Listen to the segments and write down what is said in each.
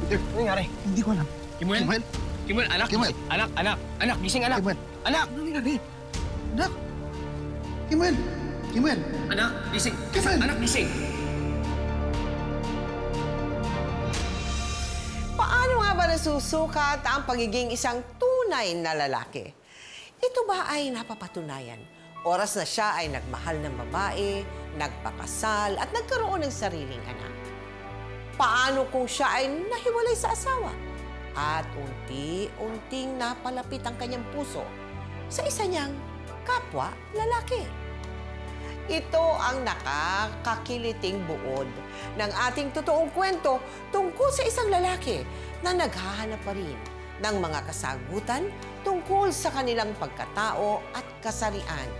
Ano nangyari? Hindi ko alam. Kimuel? Kimuel? Kimuel, anak! Kimuel? Anak! Gising, anak! Kimuel? Anak! Ano nangyari? Anak! Kimuel! Kimuel! Anak! Gising! Kimuel! Anak, gising! Paano nga ba nasusukat ang pagiging isang tunay na lalaki? Ito ba ay napapatunayan? Oras na siya ay nagmahal ng babae, nagpakasal, at nagkaroon ng sariling anak. Paano kung siya ay nahiwalay sa asawa? At unti-unting napalapit ang kanyang puso sa isa niyang kapwa lalaki. Ito ang nakakakiliting buod ng ating totoong kwento tungkol sa isang lalaki na naghahanap pa rin ng mga kasagutan tungkol sa kanilang pagkatao at kasarian.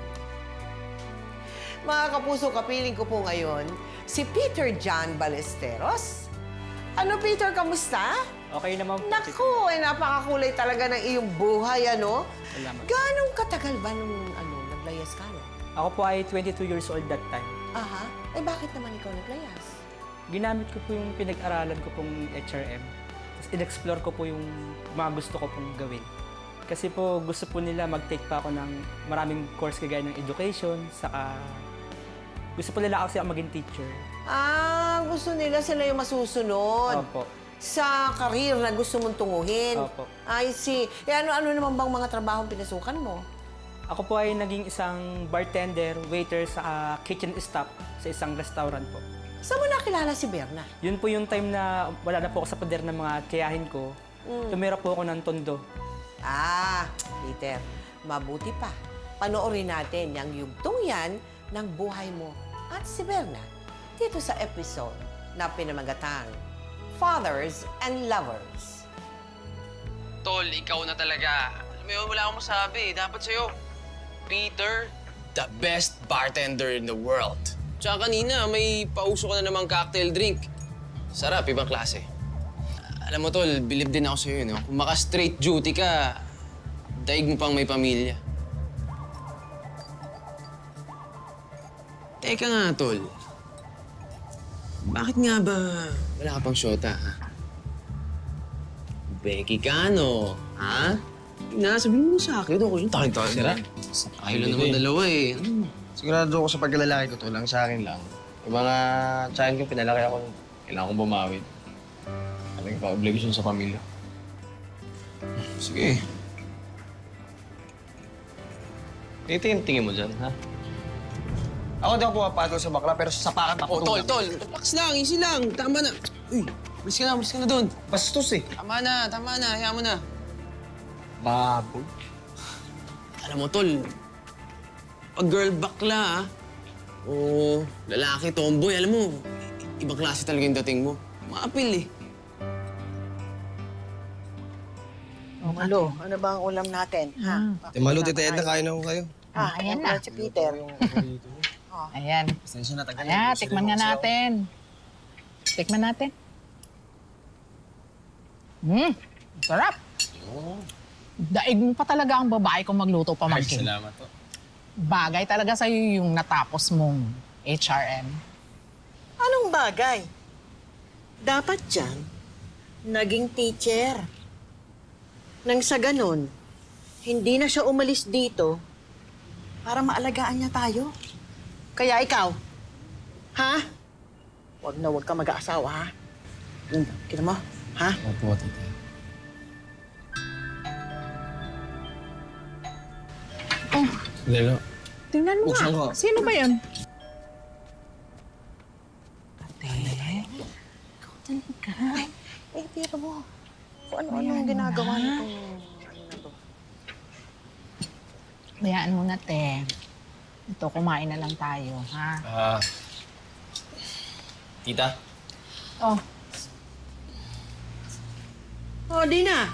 Mga kapuso, kapiling ko po ngayon si Peter John Ballesteros. Ano, Peter, kamusta? Okay naman po. Naku, napakakulay talaga ng iyong buhay, ano? Salamat. Ganong katagal ba nung naglayas ka, no? Ako po ay 22 years old that time. Aha. Eh, bakit naman ikaw naglayas? Ginamit ko po yung pinag-aralan ko pong HRM. Tapos in-explore ko po yung mga gusto ko pong gawin. Kasi po gusto po nila mag-take pa ako ng maraming course kagaya ng education, saka gusto po nila kasi ako maging teacher. Ah, gusto nila sila yung masusunod Opo. sa career na gusto mong tunguhin. Opo. I see. Eh, ano-ano naman bang mga trabahong pinasukan mo? Ako po ay naging isang bartender, waiter sa kitchen staff sa isang restaurant po. Saan mo nakilala si Berna? Yun po yung time na wala na po ako sa poder ng mga tiyahin ko. Tumira po ako ng Tondo. Ah, Peter, mabuti pa. Panoorin natin yung yugtong yan ng buhay mo at si Berna dito sa episode na pinamagatang Fathers and Lovers. Tol, ikaw na talaga. Alam mo yun, wala akong masabi. Dapat sa'yo. Peter, the best bartender in the world. Tsaka kanina, may pauso ka na namang cocktail drink. Sarap, ibang klase. Alam mo, Tol, bilib din ako sa'yo, no? Kung maka-straight duty ka, daig mo pang may pamilya. Teka nga, Tol. Bakit nga ba wala ka pang syota, ha? Becky ka, no? Ha? Sabihin mo sa akin, ako yung tayo-tayo. Sira? Ayaw lang naman dalawa, eh. Sigurado ako sa pagkalalaki ko to lang sa akin lang. Yung mga child ko, pinalaki ako. Kailangan kong bumawid. Ating pa-obligasyon sa pamilya. Sige. Ito yung tingin mo dyan, ha? Ako di ako pumapatol sa bakla, pero sasapakan ako. Oh, Tol! Relax lang, easy lang. Tama na. Uy, malis ka na doon. Bastos eh. Tama na, hayaan mo na. Baboy. Alam mo, Tol, pag girl bakla, o lalaki, tomboy, alam mo, ibang klase talaga yung dating mo. Maapil eh. Oh, Malo, ano ba ang ulam natin? Ha? Timalo, Tita Edna, kain na ko kayo. Ayan na. Si Peter. Ayan. Pasensya na, tagal. Ayan, tikman nga natin. Tikman natin. Sarap. Daig mo pa talaga ang babae kung magluto pa, Ay, Mangking. salamat po. Bagay talaga sa'yo yung natapos mong HRM. Anong bagay? Dapat dyan, naging teacher. Nang sa ganun, hindi na siya umalis dito para maalagaan niya tayo. Kaya ikaw, ha? Huwag ka mag-aasawa, ha? Kita mo, ha? Opo, Tita. Lalo. Tingnan mo Buksan nga. ko. Sino ba yan? Eh, tira mo. Kung ano-ano ang ginagawa nito. Bayaan mo na, te. Ito, kumain na lang tayo, ha? Tita? Oh, Oh, Dina.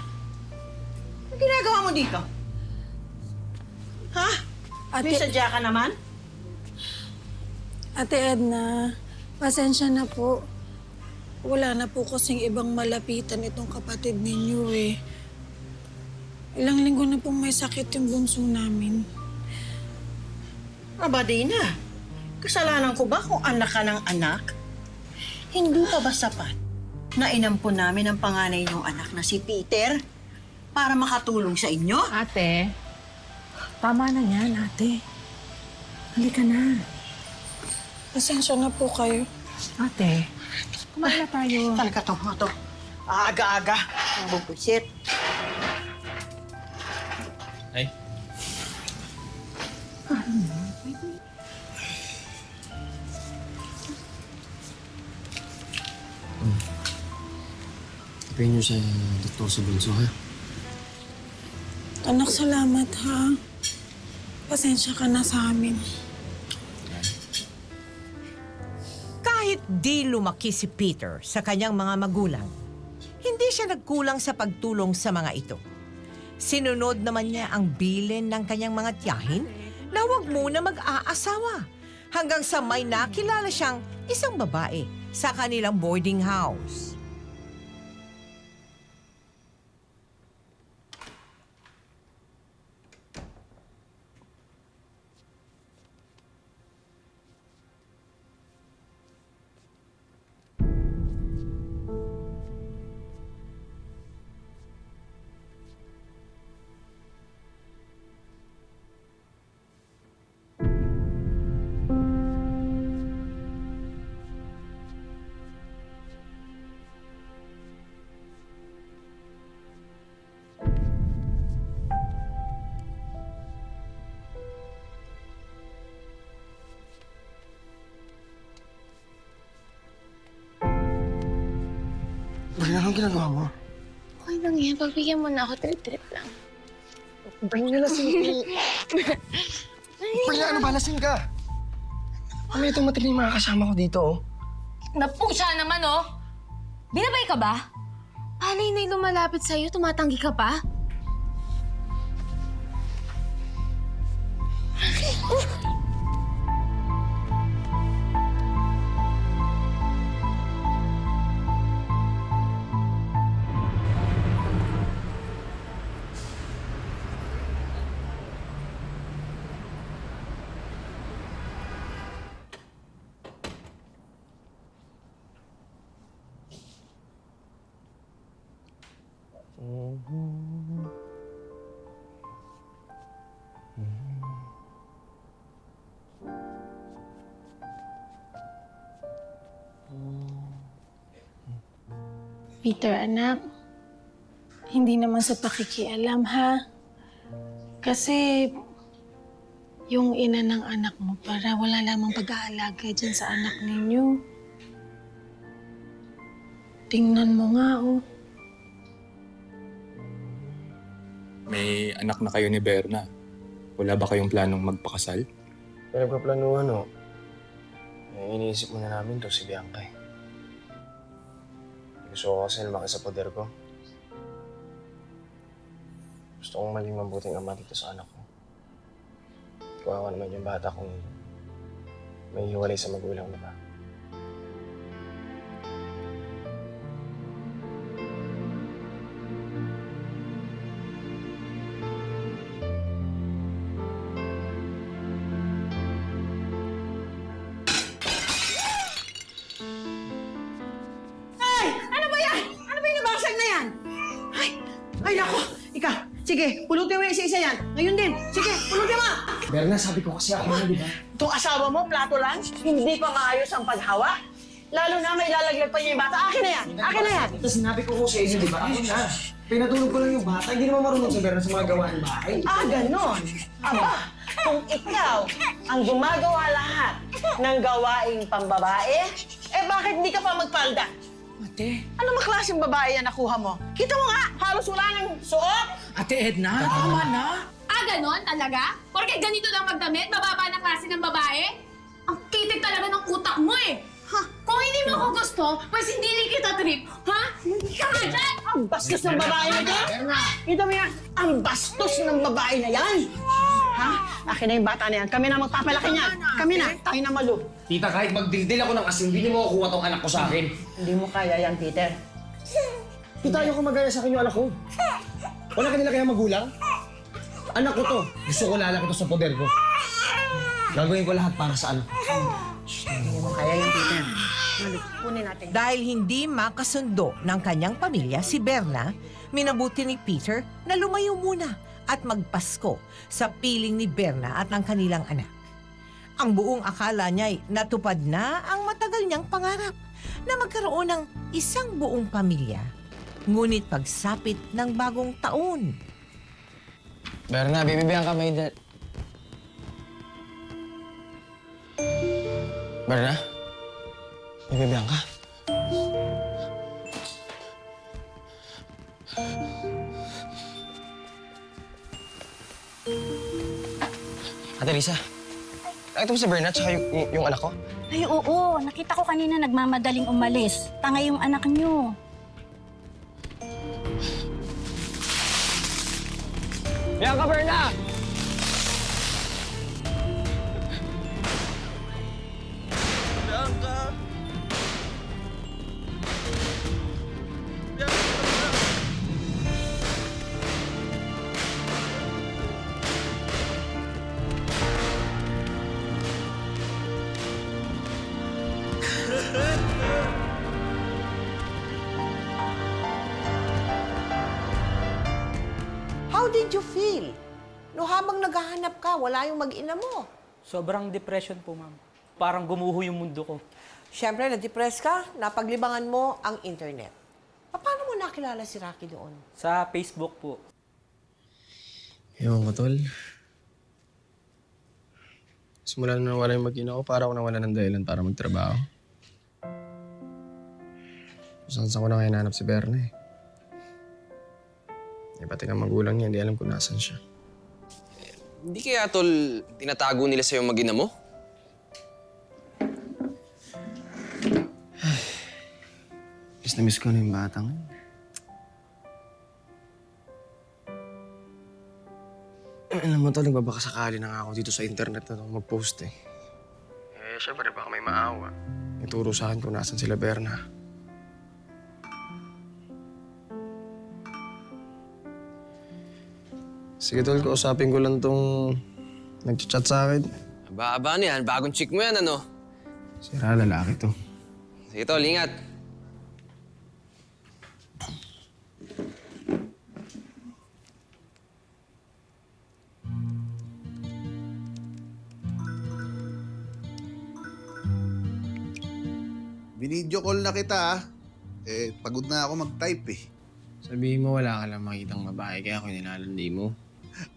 Ano ginagawa mo dito? Ha? May sadya ka naman? Ate Edna, pasensya na po. Wala na po kasing ibang malapitan itong kapatid ninyo eh. Ilang linggo na pong may sakit yung bunso namin. Aba, Dina. Kasalanan ko ba kung anak ka ng anak? Hindi pa ba sapat na inampun namin ang panganay niyong anak na si Peter para makatulong sa inyo. Ate, tama na yan, ate. Halika na. Pasensya na po kayo. Ate, kumain na tayo. Talaga to. Aga-aga. Ang bubusit. Ay. Sabihin niyo sa doktor sa bunso, ha? Anak, salamat ha. Pasensya ka na sa amin. Kahit di lumaki si Peter sa kanyang mga magulang, hindi siya nagkulang sa pagtulong sa mga ito. Sinunod naman niya ang bilin ng kanyang mga tiyahin na huwag muna mag-aasawa hanggang sa may nakilala siyang isang babae sa kanilang boarding house. Berna, anong ginagawa mo? Okay lang yan. Pagbigyan mo na ako, trip-trip lang. Berna, lasing Berna, ano ba? Lasing ka? Ano itong matindi yung mga kasama ko dito, oh? Napusya naman, oh! Binabay ka ba? Paano yun lumalapit sa'yo? Tumatanggi ka pa? Peter, anak. Hindi naman sa pakikialam, ha? Kasi yung ina ng anak mo para wala lamang pag-aalaga dyan sa anak ninyo. Tingnan mo nga, oh. May anak na kayo ni Berna. Wala ba kayong planong magpakasal? Pinagpaplanuhan, oh. Iniisip muna namin to si Bianca, eh. Gusto ko kasi lumaki sa poder ko. Gusto kong maging mabuting ama dito sa anak ko. Kawawa naman yung bata kung may hiwalay sa magulang, diba? Ay, nako! Ikaw, sige, pulutin mo yung isa-isa yan. Ngayon din, sige, pulutin mo! Berna, sabi ko kasi ako na, di ba? Itong asawa mo, plato lang, hindi pa maayos ang paghawa. Lalo na may lalaglag pa niya yung bata. Akin na yan! Akin na yan! Ito sinabi ko sa inyo, di ba? Ako na. Pinatulog ko lang yung bata. Hindi naman marunong si Berna sa mga gawain bahay. Ah, ganon. Aba, kung ikaw ang gumagawa lahat ng gawaing pambabae, eh bakit di ka pa magpalda? Ate, Ano maklaseng babae yan nakuha mo? Kita mo nga, halos wala nang suot. Ate Edna, tama na. Ah, ganon talaga? Porque ganito lang magdamit? Bababa na klase ng babae? Ang kitik talaga ng utak mo eh! Ha? Kung hindi mo ako gusto, pues hindi rin kita trip. Ha? Hindi ka nga dyan! Ang bastos ng babae na yan! Kita mo yan, ang bastos ng babae na yan! Ha? Akin na yung bata na yan. Kami na magpapalaki niyan. Kami na. Tayo na malu. Tita, kahit magdildil ako ng asin, hindi mo makukuha tong anak ko sa akin. Hindi mo kaya yan, Peter. Tita, ayoko magaya sa akin yung anak ko. Wala kanila kaya magulang? Anak ko to. Gusto ko lalaki to sa poder ko. Gagawin ko lahat para sa anak ko. Hindi mo kaya yan, Peter. Malu, kunin natin. Dahil hindi makasundo ng kanyang pamilya si Berna, minabuti ni Peter na lumayo muna at magpasko sa piling ni Berna at ng kanilang anak. Ang buong akala niya'y natupad na ang matagal niyang pangarap na magkaroon ng isang buong pamilya. Ngunit pagsapit ng bagong taon, Berna, bibigyan ka may Berna? Bibigyan ka? Ate Lisa, nakita mo si Berna at yung anak ko? Ay, oo. Nakita ko kanina nagmamadaling umalis. Tanga yung anak niyo. Bianca, Berna! how did you feel? No, habang naghahanap ka, wala yung mag-ina mo. Sobrang depression po, ma'am. Parang gumuho yung mundo ko. Siyempre, na-depress ka, napaglibangan mo ang internet. Paano mo nakilala si Rocky doon? Sa Facebook po. Ewan ko, tol. Simula na nawala yung mag-ina ko, para ako nawala ng dahilan para magtrabaho. Saan ko na kaya nanap si Berna eh. Pati nga magulang niya, hindi alam kung nasan siya. Hindi kaya, tol, tinatago nila sa'yo mag-ina mo? Miss na miss ko na yung batang yun. Alam mo, tol, nagbabaka sakali na nga ako dito sa internet na mag-post eh. Syempre, baka may maawa. Ituro sa akin kung nasan sila Berna. Sige, tol, kausapin ko lang tong nag-chat sa akin. Aba-aba na yan. Bagong chick mo yan, ano? Sira, lalaki to. Sige, tol, ingat. Binidyo call na kita ah. Pagod na ako mag-type eh. Sabihin mo wala ka lang makitang babae kaya ako nilalandi mo.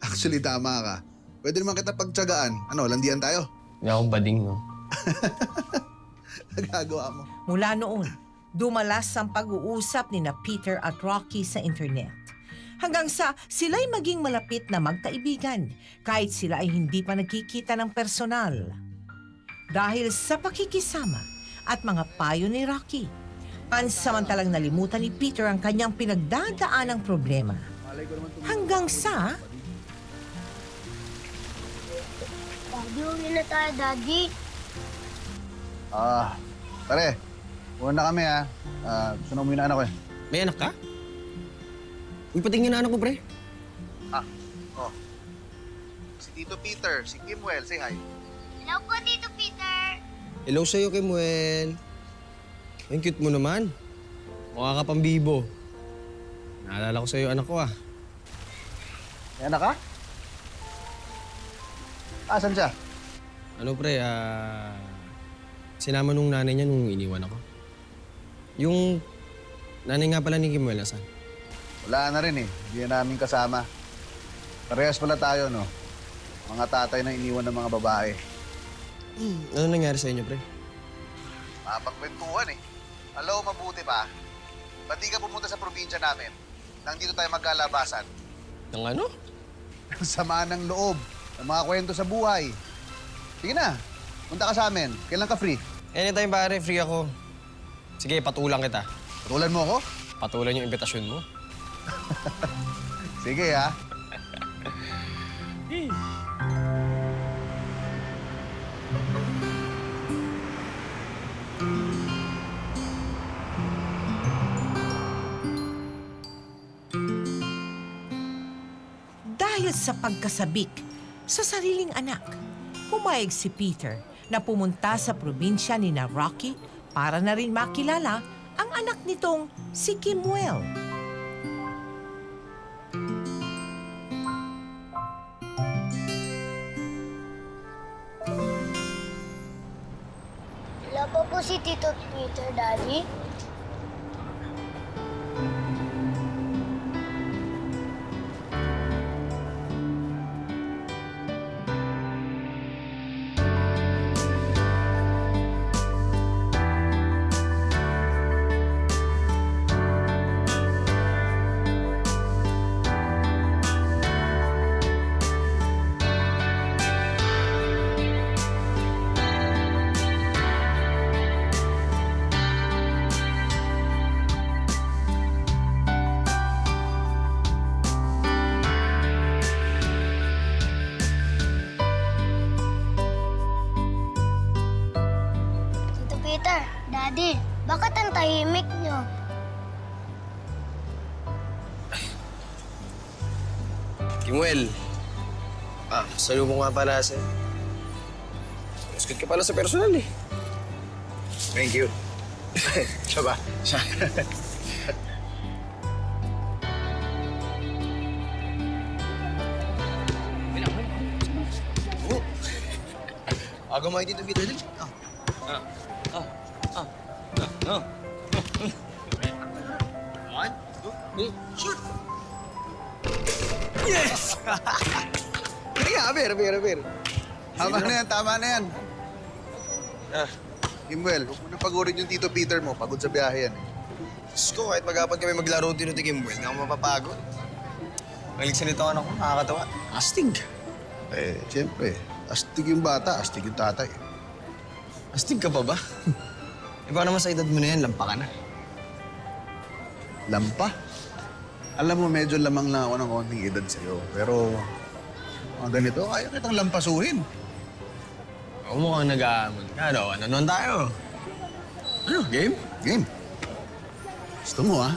Actually, tama ka. Pwede naman kita pagtsagaan. Ano, landian tayo? Hindi ako bading, no? Nagagawa mo. Mula noon, dumalas ang pag-uusap ni na Peter at Rocky sa internet. Hanggang sa sila'y maging malapit na magkaibigan kahit sila ay hindi pa nagkikita ng personal. Dahil sa pakikisama at mga payo ni Rocky, pansamantalang nalimutan ni Peter ang kanyang pinagdadaanang problema. Hanggang sa... Daddy, uwi na tayo, Daddy. Pare, una kami ah. Gusto na umuwi na anak ko eh. May anak ka? Uy, patingin na anak ko, pre. Si Tito Peter, si Kimwell, say hi. Hello po, Tito Peter. Hello sa'yo, Kimuel. Ang cute mo naman. Mukha ka pang bibo. Naalala ko sa'yo, anak ko ah. May anak ka? Asan siya? Ano pre, sinama nung nanay niya nung iniwan ako. Yung nanay nga pala ni Kimuel, asan? Wala na rin eh. Hindi na namin kasama. Parehas pala tayo, no? Mga tatay na iniwan ng mga babae. Ano nangyari sa inyo, pre? Mapagkwentuhan eh. Alam mo, mabuti pa. Ba't di ka pumunta sa probinsya namin? Nang dito tayo magkalabasan. Ng ano? Ang sama ng loob. Ang mga kwento sa buhay. Sige na. Punta ka sa amin. Kailan ka free? Anytime pare, free ako. Sige, patulang kita. Patulan mo ako? Patulan yung imbitasyon mo. Sige ha. Dahil sa pagkasabik sa sariling anak, pumayag si Peter na pumunta sa probinsya ni na Rocky para na rin makilala ang anak nitong si Kimuel. Wala pa po si Tito Peter, Daddy. Tito Peter, Daddy, bakit ang tahimik niyo? Kimuel. Salubong nga pala sa'yo. Mas good ka pala sa personal eh. Thank you. Siya ba? Siya. Aga mo dito, Peter. Dali. One, two, three, shoot! Yes! Hindi nga, aber. Tama na yan. Ah, Kimuel, huwag mo na pagurin yung Tito Peter mo. Pagod sa biyahe yan. Diyos ko, kahit mag-apat kami maglaro din ni Kimuel, hindi ako mapapagod. Maligsalita ako, nakakatawa. Astig. Siyempre. Astig yung bata, astig yung tatay. Astig ka pa ba? Iba naman sa edad mo na yan, lampa ka na. Lampa? Alam mo, medyo lamang lang ako ng konting edad sa'yo. Pero, mga ganito, kaya kitang lampasuhin. Ako mukhang nag-aamon ka, no? Ano naman tayo? Ano, game? Game. Gusto mo, ah?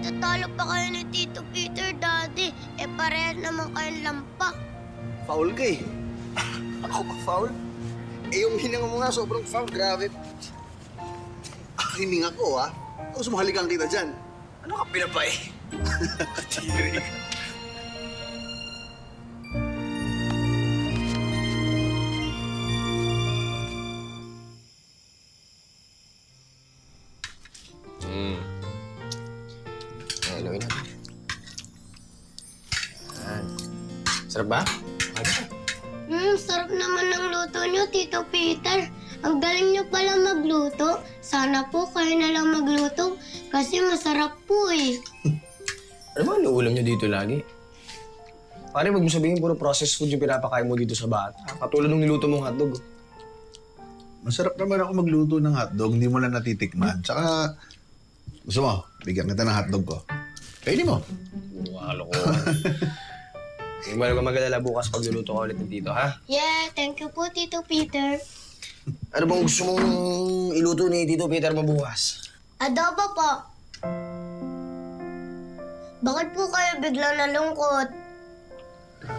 Tatalo pa kayo ni Tito Peter, Daddy. Parehas naman kayong lampa. Foul ka eh. Ako pa foul? Yung hininga mo nga, sobrang foul. Grabe. Hininga ko, ah. Gusto mo halikan kita dyan. Ano ka pinapay? Tiri ka. Haluin natin. Yan. Sarap ba? Sarap naman ng luto niyo, Tito Peter. Ang galing niyo pala magluto. Sana po kayo na lang magluto kasi masarap po eh. Ano ba ang ulam niyo dito lagi? Pare, wag mo sabihin puro processed food yung pinapakain mo dito sa bata. Katulad ng niluto mong hotdog. Masarap naman ako magluto ng hotdog, hindi mo lang natitikman. Tsaka, gusto mo, bigyan kita ng hotdog ko. Pwede mo. Walo ko. Hindi mo naman mag-alala bukas pagluluto ka ulit ng tito, ha? Yeah, thank you po, Tito Peter. Ano bang gusto mong iluto ni Tito Peter mabukas? Adobo po. Bakit po kayo biglang nalungkot?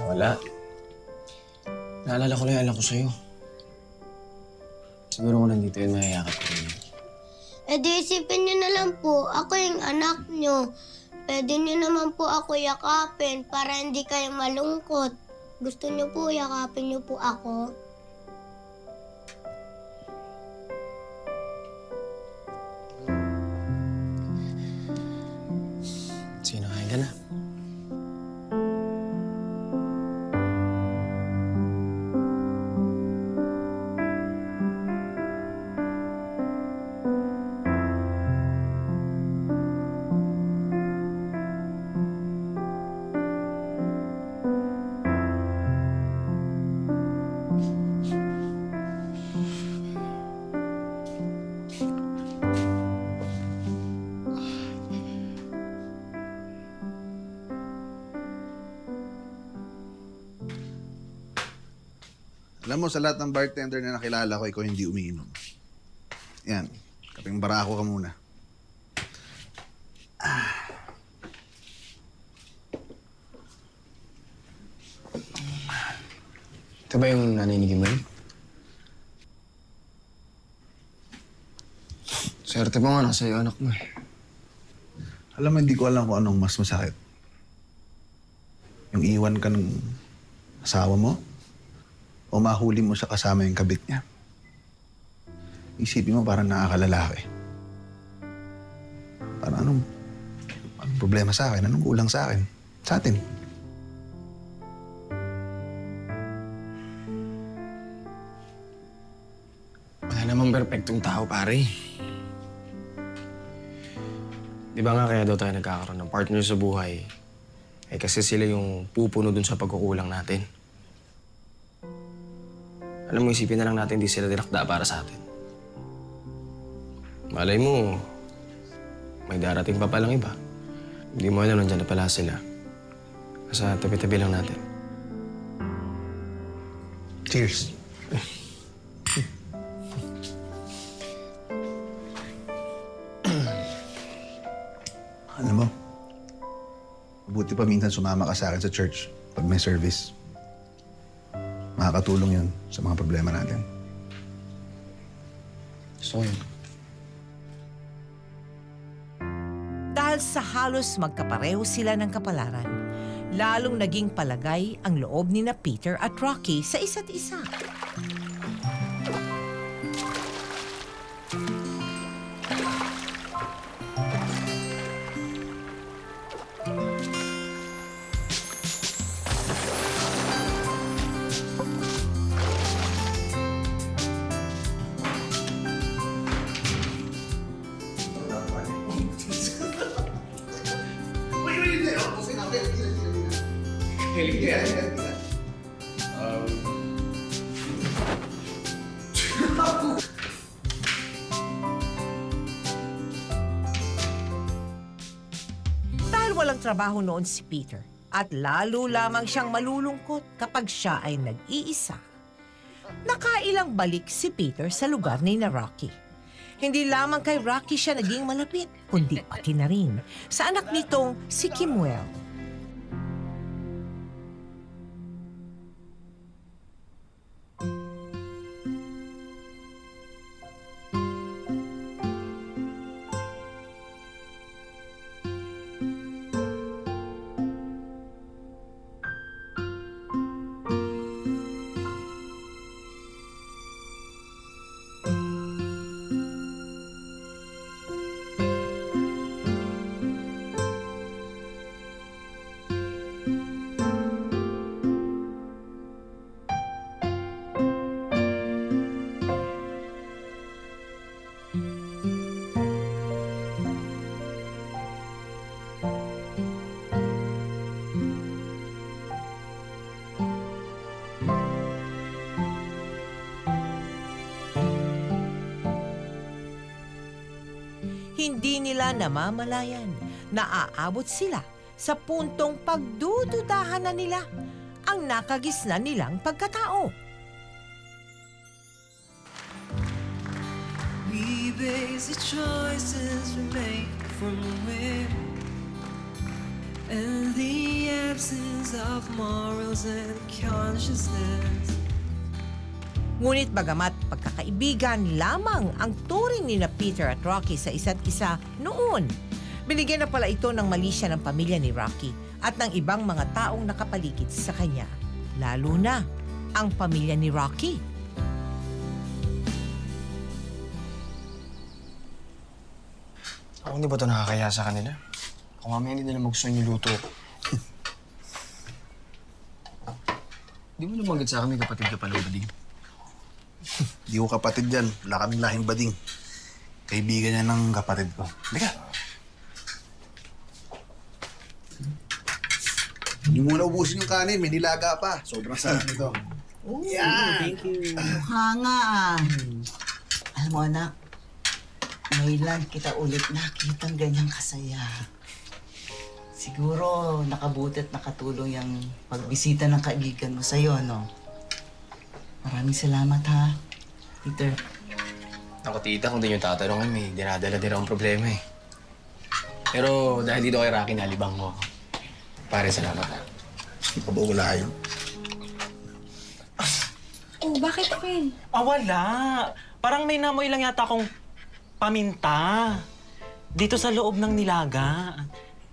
Wala. Naalala ko lang yung alam ko sa'yo. Siguro kung nandito yun, mayayakap ko rin. Di isipin niyo na lang po, ako yung anak niyo. Pwede niyo naman po ako yakapin para hindi kayo malungkot. Gusto niyo po, yakapin niyo po ako. Sige, nakain ka na. Alam mo, sa lahat ng bartender na nakilala ko, ikaw hindi umiinom. Yan, kaping barako ka muna. Ito ba yung nanay ni Kimay? Swerte mo nga, nasa iyo anak mo eh. Alam mo, hindi ko alam kung anong mas masakit. Yung iwan ka ng asawa mo, o mahuli mo siya kasama yung kabit niya. Isipin mo parang nakakalalaki. Parang anong problema sa akin? Anong kulang sa akin? Sa atin. Wala namang perfectong tao, pare. Di ba nga kaya daw tayo nagkakaroon ng partner sa buhay? Eh kasi sila yung pupuno dun sa pagkukulang natin. Alam mo, isipin na lang natin di sila dinakda para sa atin. Malay mo, may darating pa palang iba. Hindi mo alam, nandyan na pala sila. Sa tabi-tabi lang natin. Cheers. Alam mo, mabuti pa minsan sumama ka sa akin sa church pag may service. Makakatulong yun sa mga problema natin. So yun. Dahil sa halos magkapareho sila ng kapalaran, lalong naging palagay ang loob ni na Peter at Rocky sa isa't isa. Dahil walang trabaho noon si Peter at lalo lamang siyang malulungkot kapag siya ay nag-iisa, nakailang balik si Peter sa lugar ni na Rocky. Hindi lamang kay Rocky siya naging malapit, kundi pati na rin sa anak nitong si Kimuel. Hindi nila namamalayan na aabot sila sa puntong pagdududahan na nila ang nakagisnan nilang pagkatao. We base the choices we make from within, and the absence of morals and consciousness. Ngunit bagamat pagkakaibigan lamang ang turing ni na Peter at Rocky sa isa't isa noon, binigyan na pala ito ng malisya ng pamilya ni Rocky at ng ibang mga taong nakapaligid sa kanya, lalo na ang pamilya ni Rocky. Ako hindi ba ito nakakaya sa kanila? Kung mamaya hindi nila magustuhan yung luto ko. Di mo nabanggit sa akin may kapatid ka pala, Bading. Di ko kapatid yan. Wala kaming lahing bading. Kaibigan niya ng kapatid ko. Halika. Hindi mo na ubusin yung kanin. May nilaga pa. Sobrang sarap nito. Thank you. Mukha nga ah. Alam mo anak, ngayon kita ulit nakitang ganyang kasaya. Siguro nakabuti at nakatulong yung pagbisita ng kaibigan mo sa'yo, no? Maraming salamat ha, Peter. Ako tita, kung din yung tatanungin, may dinadala din akong problema eh. Pero dahil dito kay Rocky, nalibang mo ako. Pare, salamat ha. Pabawala yun. Oh, bakit, Queen? Wala. Parang may namoy lang yata akong paminta dito sa loob ng nilaga.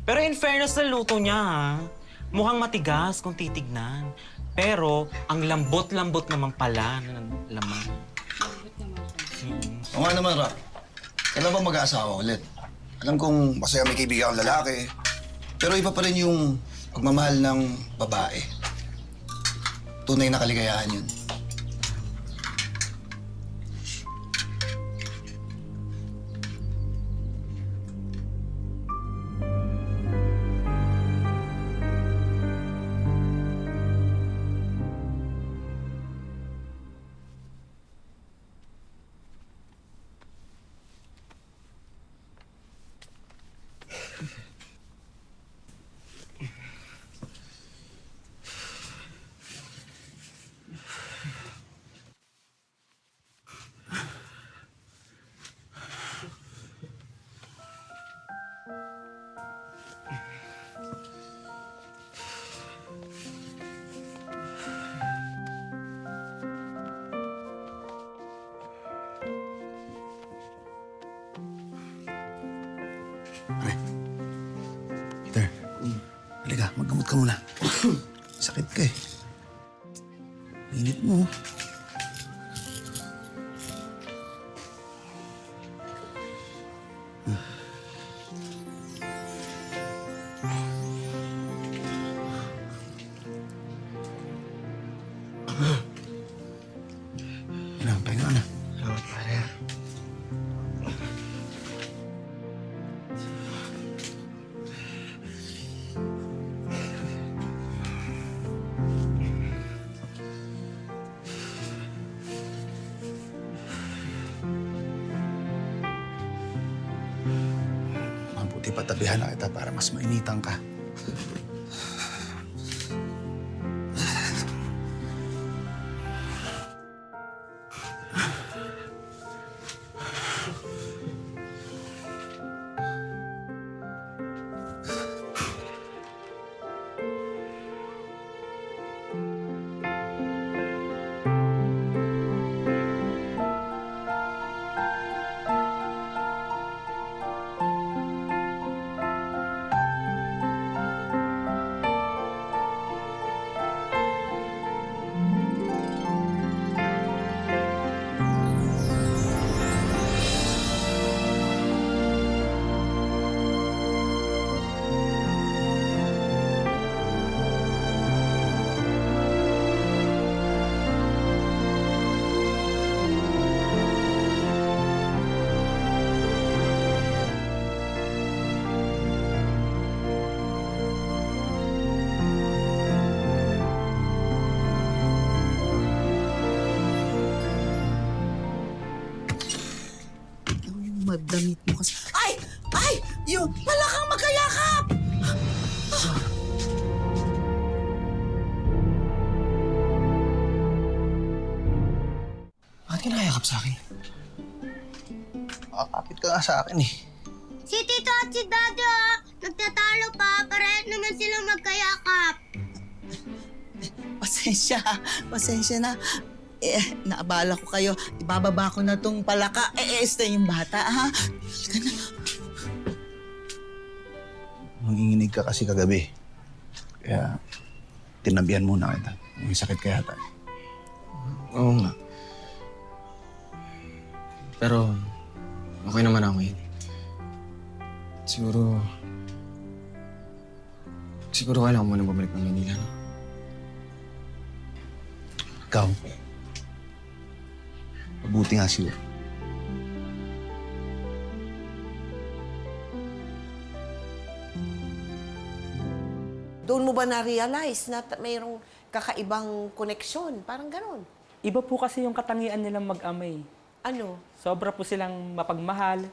Pero in fairness sa luto niya, ha? Mukhang matigas kung titignan. Pero ang lambot-lambot naman pala ng laman. Oo nga naman, Rock. Kailan ba mag-aasawa ulit? Alam kong masaya may kaibigan kang lalaki. Pero iba pa rin yung pagmamahal ng babae. Tunay na kaligayahan yun. Pare. Peter. Halika, maggamot ka muna. Sakit ka eh. Init mo. Pahinga na. Salamat, pare. Mabuti patabihan na kita para mas mainitan ka. Madamit mo kasi. Ay! Ay! Yun! Wala kang magkayakap! Bakit ka nakayakap sa akin? Kapit ka nga sa akin eh. Si Tito at si Daddy, ah, nagtatalo pa. Parehas naman silang magkayakap. Pasensya na. Naabala ko kayo. Ibababa ko na tong palaka. Este yung bata, ha? Halika na. Nanginginig ka kasi kagabi. Kaya, tinabihan muna kita. May sakit ka yata. Oo nga. Pero, okay naman ako yun. Siguro kailangan mo nang bumalik ng Manila, no? Ikaw, mabuti nga siguro. Doon mo ba na-realize na mayroong kakaibang koneksyon? Parang ganon. Iba po kasi yung katangian nilang mag-amay. Ano? Sobra po silang mapagmahal,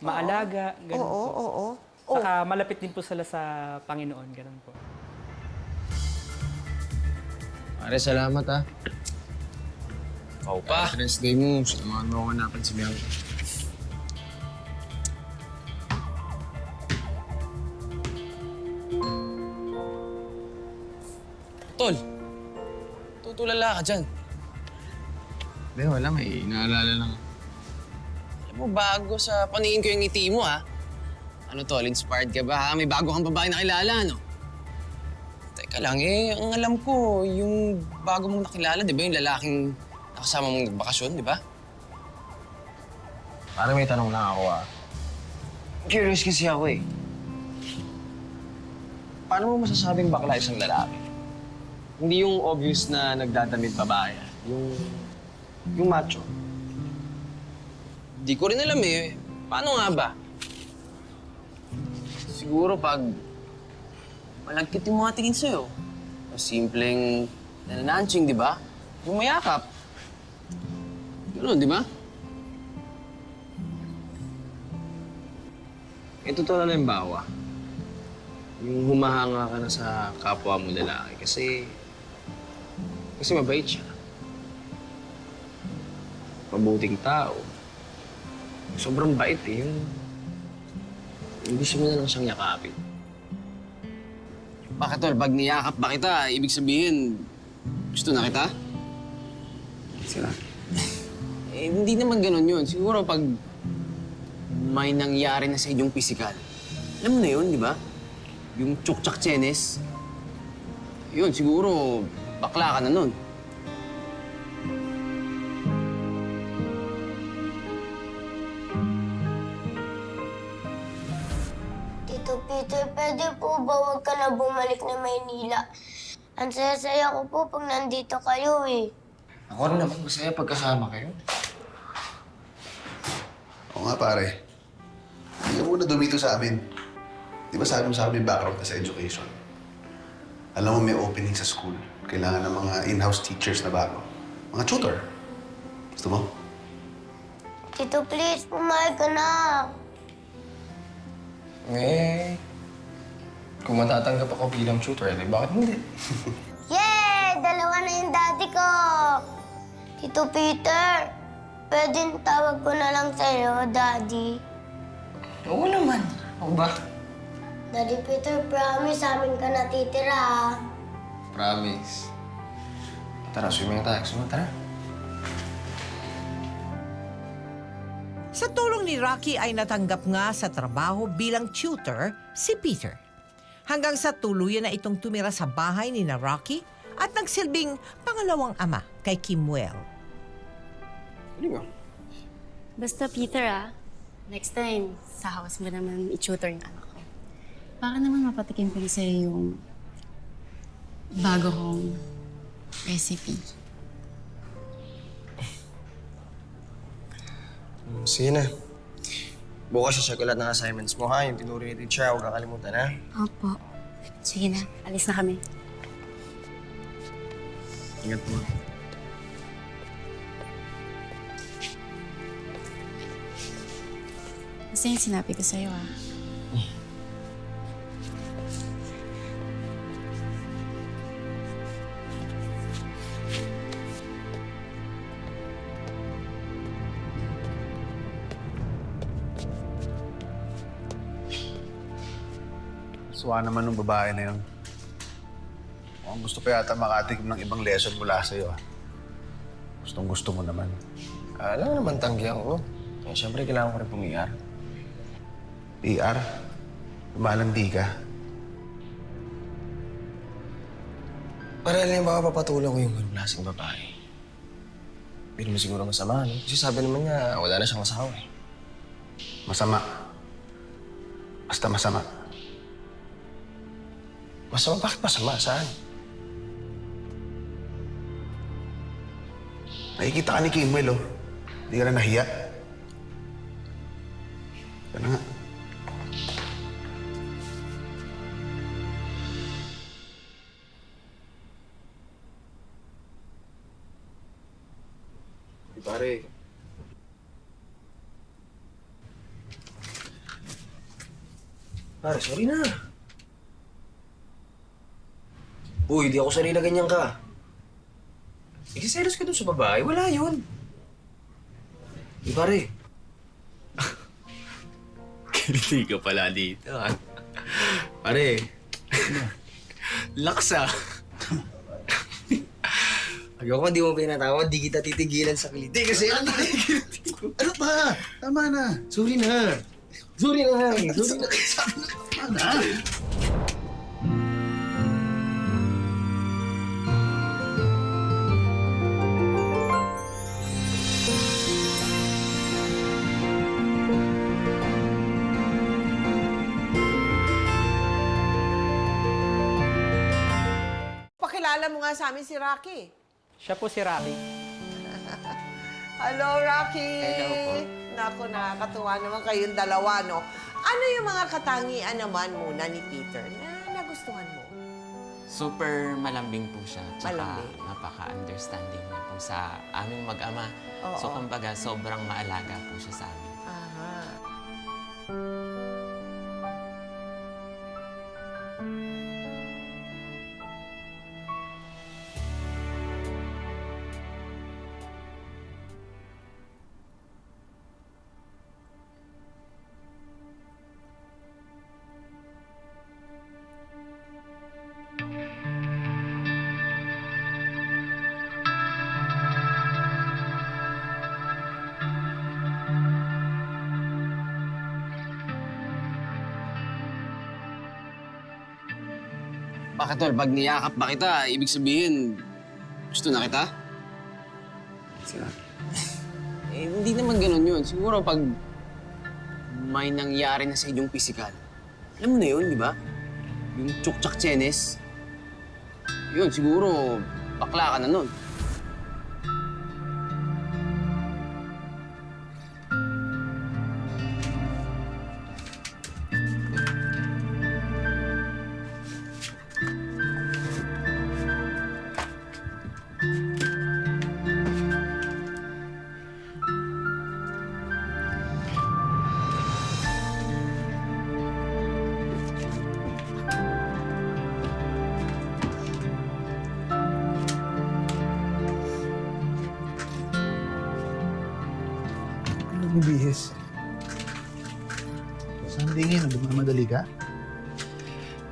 maalaga, ganun Oo, po. oo. Saka malapit din po sila sa Panginoon, ganun po. Pare, salamat ha. Ikaw pa. Rest day mo, sinamahan mo ako hanapan si Bianca. Tol, tutulala ka dyan. Hindi, wala. May inaalala lang. Alam mo, bago sa paningin ko yung ngiti mo, ha? Ano, Tol, inspired ka ba, ha? May bago kang babae nakilala, no? Teka lang, ang alam ko, yung bago mong nakilala, di ba yung lalaking nakasama mong nagbakasyon, di ba? Parang may tanong lang ako, Curious kasi ako, Paano mo masasabing bakla isang lalaki? Hindi yung obvious na nagdadamit babae, yung macho. Di ko rin alam, Paano nga ba? Siguro pag malagkit yung mga tingin sa'yo. O simpleng nananansing, di ba? Yung mayakap. Ganun, di ba? Ito to na bawa. Yung humahanga ka na sa kapwa mo lalaki kasi mabait siya. Mabuting tao. Sobrang bait yung gusto mo na lang siyang yakapin. Bakit, Tol? Pag niyakap ba kita, ibig sabihin, gusto na kita? Sila. Hindi naman ganun yun. Siguro pag may nangyari na sa inyong pisikal. Alam mo na yun, di ba? Yung tsuktsak chenes. Yun, siguro bakla ka na nun. Tito Peter, pwede po ba huwag ka na bumalik na Maynila? Ang saya-saya ko po pag nandito kayo Ako rin naman masaya pagkasama kayo. Oo nga, pare. Hindi ka muna dumito sa amin. Di ba sabi mo sa amin background ka sa education? Alam mo may opening sa school. Kailangan ng mga in-house teachers na bago. Mga tutor. Gusto mo? Tito, please, pumayag ka na. Kung matatanggap ako bilang tutor, bakit hindi? Yay! Dalawa na yung daddy ko! Tito Peter, pwedeng tawag ko na lang sa'yo, daddy. Oo naman. Ako ba? Daddy Peter, promise, amin ka natitira, ha? Promise. Tara, swimming tayo. Tara. Sa tulong ni Rocky ay natanggap nga sa trabaho bilang tutor si Peter. Hanggang sa tuluyan na itong tumira sa bahay ni na Rocky at nagsilbing pangalawang ama kay Kimuel. Basta Peter next time, sa house mo naman i-tutor yung anak ko. Para naman mapatikin ko rin sa'yo yung bago kong recipe. Sige na. Bukas siya check ulit ng assignments mo, ha? Yung tinuro ni teacher, huwag kakalimutan, ha? Opo. Sige na, alis na kami. Ingat mo. Basta yung sinabi ko sa'yo, Suwa naman ng babae na yun. Mukhang gusto pa yata makatikim ng ibang lesson mula sa'yo, Gustong-gusto mo naman. Alam naman tanggihan ko. Siyempre, kailangan ko rin pumiyar. PR? Lumalandi ka? Para alam baka papatulang ko yung ganung lasing babae. Hindi naman siguro masama, no? Kasi sabi naman niya, wala na siyang asawa, Masama. Basta masama. Masama? Bakit masama? Saan? Nakikita ka ni Kimuel, Hindi ka na nahiya. Yan na nga. Pare. Pare, sorry na. Uy, di ako sanay na ganyan ka. Ikiselos ka dun sa babae? Wala yun. Di pare. Kiliti ka pala dito, ha? Pare. Laksa. Ayoko, di mo pinatawad, di kita titigilan sa kiliti kasi ano Ano ba? Tama na. Sorry na. Sorry na. Sorry na. Tama na. Pakilala mo nga sa amin si Rocky. Siya po si Rocky. Hello, Rocky! Hello po. Naku, nakakatuwa naman kayong dalawa, no? Ano yung mga katangian naman muna ni Peter na nagustuhan mo? Super malambing po siya. Tsaka Malambing. napaka-understanding niya po sa aming mag-ama. Oo. So, kumbaga, sobrang maalaga po siya sa amin. Aha. Bakit tol, pag niyakap ba kita, ibig sabihin, gusto na kita? Hindi naman ganun yun. Siguro pag may nangyari na sa inyong pisikal, alam mo na yun, di ba? Yung tsuktsak chenes. Yun, siguro bakla ka na nun. Ano bibihis? Sunday ngayon, nagmamadali ka?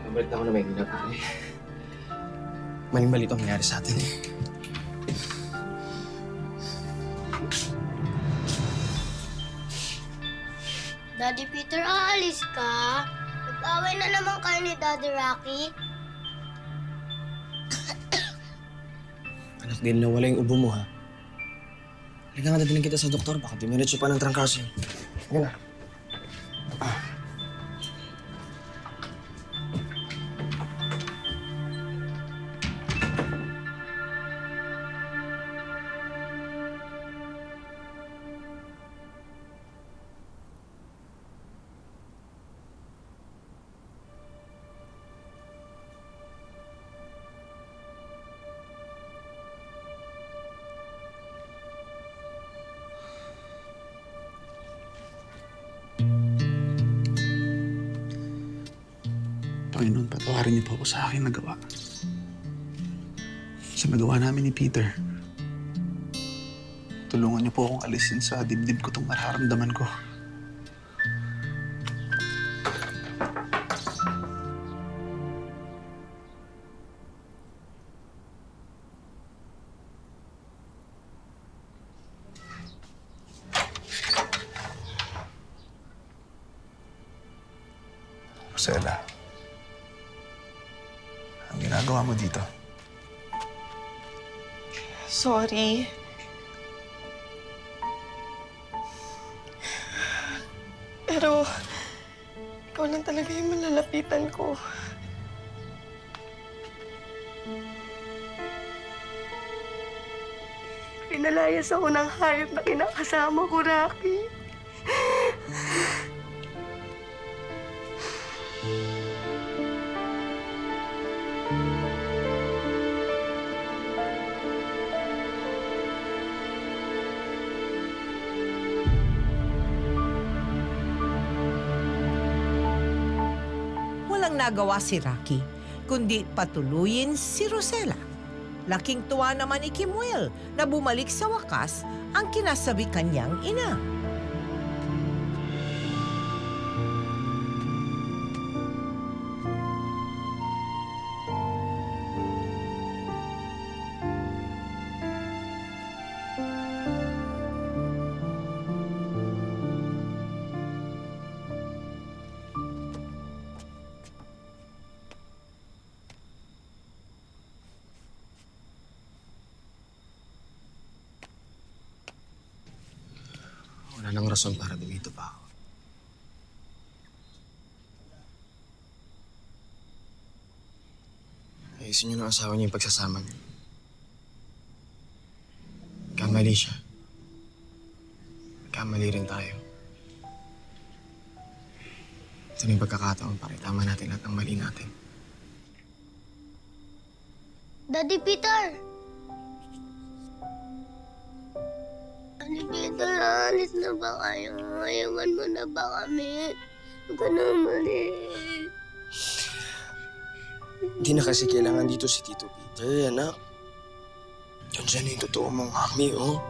Nabalit ako na may gina, pare. Maling-mali itong nangyari sa atin eh. Daddy Peter, aalis ka? Nag-away na naman kayo ni Daddy Rocky? Anak, din nawala yung ubo mo, ha? Halika nga, dadaling kita sa doktor. Baka dimiretso pa ng trangkaso. Halika na. Panginoon, patawarin niyo po ako sa aking nagawa. Sa nagawa namin ni Peter. Tulungan niyo po akong alisin sa dibdib ko itong nararamdaman ko. Rosella, ang ginagawa mo dito? Sorry. Pero, ikaw lang talaga yung malalapitan ko. Pinalayas ako ng hayop na kinakasama ko, Rocky. Walang nagawa si Rocky, kundi patuluyin si Rosella. Laking tuwa naman ni Kimuel na bumalik sa wakas ang kinasabi kanyang ina. Wala nang rason para dumito pa ako. Ayusin niyo ng asawa niyo yung pagsasama niyo. Kamali siya. Kamali rin tayo. Ito na yung pagkakataon para itama natin lahat ng mali natin. Daddy Peter! Daddy Peter, alis na ba kayo? Ayawan mo na ba kami? Huwag ka na umalis. Hindi na kasi kailangan dito si Tito Peter, anak. Diyan na yung totoo mong mami, oh.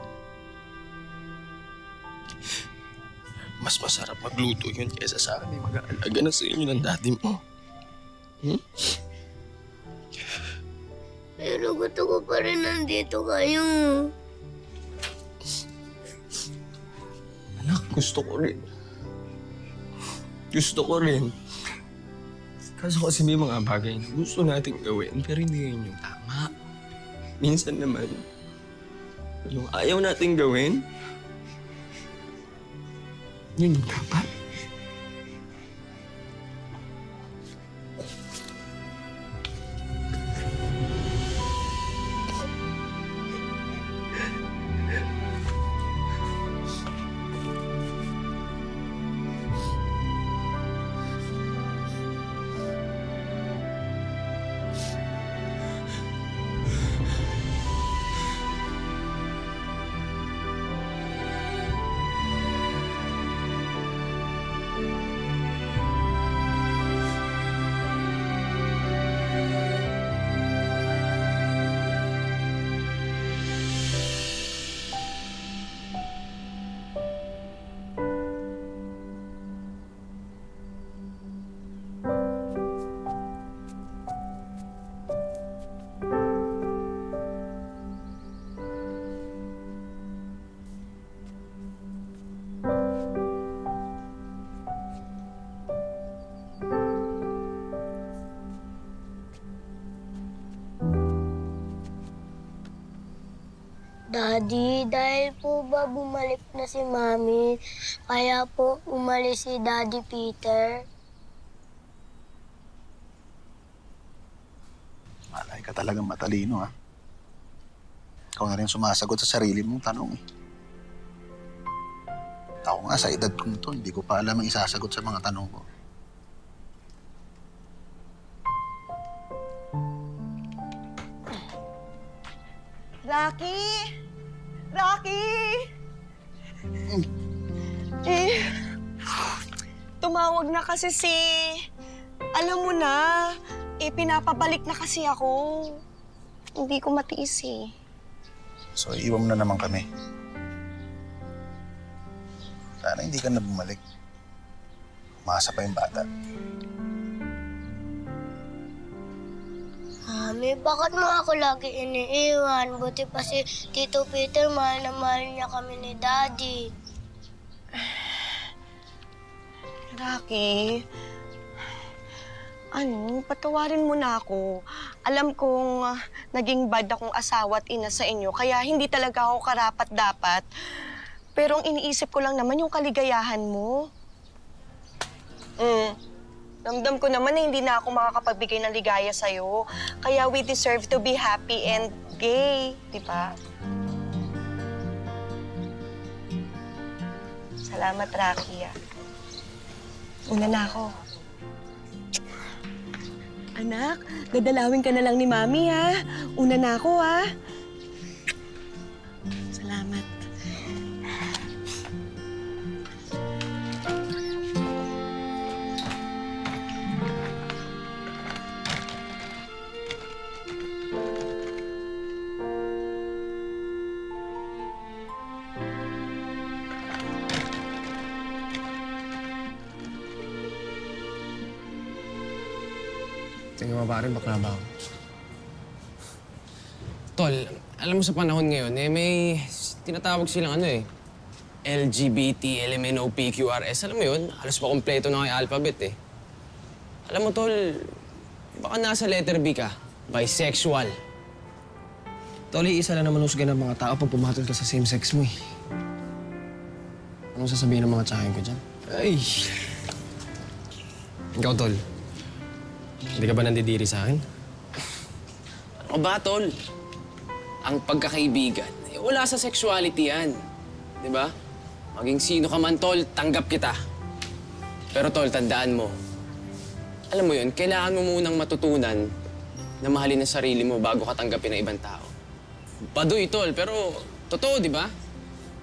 Mas masarap magluto yun kaysa sa akin. Mag-aalaga na sa inyo ng daddy mo. Pero gusto ko pa rin nandito kayo. Anak, gusto ko rin. Gusto ko rin. Kaso kasi may mga bagay na gusto natin gawin pero hindi yun yung tama. Minsan naman, yung ayaw natin gawin, yun yung dapat. Daddy, dahil po ba bumalik na si Mami, kaya po umalis si Daddy Peter? Malay ka talagang matalino, ha? Ikaw na rin sumasagot sa sarili mong tanong, eh. Ako nga, sa edad kong to, hindi ko pa alam ang isasagot sa mga tanong ko. Rocky! Rocky! Tumawag na kasi si... Alam mo na, pinapabalik na kasi ako. Hindi ko matiis eh. So, iwan mo na naman kami. Sana hindi ka na bumalik. Umasa pa yung bata. Mami, bakit mo ako lagi iniiwan? Buti pa si Tito Peter, mahal na mahal niya kami ni Daddy. Rocky, patawarin mo na ako. Alam kong naging bad akong asawa at ina sa inyo, kaya hindi talaga ako karapat-dapat. Pero ang iniisip ko lang naman yung kaligayahan mo. Ramdam ko naman na hindi na ako makakapagbigay ng ligaya sa'yo. Kaya we deserve to be happy and gay, di ba? Salamat, Rocky. Una na ako. Anak, dadalawin ka na lang ni Mami, ha? Una na ako, ha? Salamat. Tingin mo pare, bakla ba ako? Tol, alam mo sa panahon ngayon, may tinatawag silang LGBT, LMNOPQRS. Alam mo yun, halos pa kompleto na yung alphabet Alam mo, Tol, baka nasa letter B ka. Bisexual. Tol, isa lang naman husga ng mga tao pag pumatol ka sa same sex mo Anong sasabihin ng mga tsahin ko dyan? Ay! Ikaw, Tol. Hindi ka ba nandidiri sa akin? Ano ba, Tol? Ang pagkakaibigan, wala sa sexuality yan. Di ba? Maging sino ka man, Tol, tanggap kita. Pero, Tol, tandaan mo. Alam mo yun, kailangan mo munang matutunan na mahalin ang sarili mo bago ka tanggapin ng ibang tao. Padoy, Tol, pero totoo, di ba?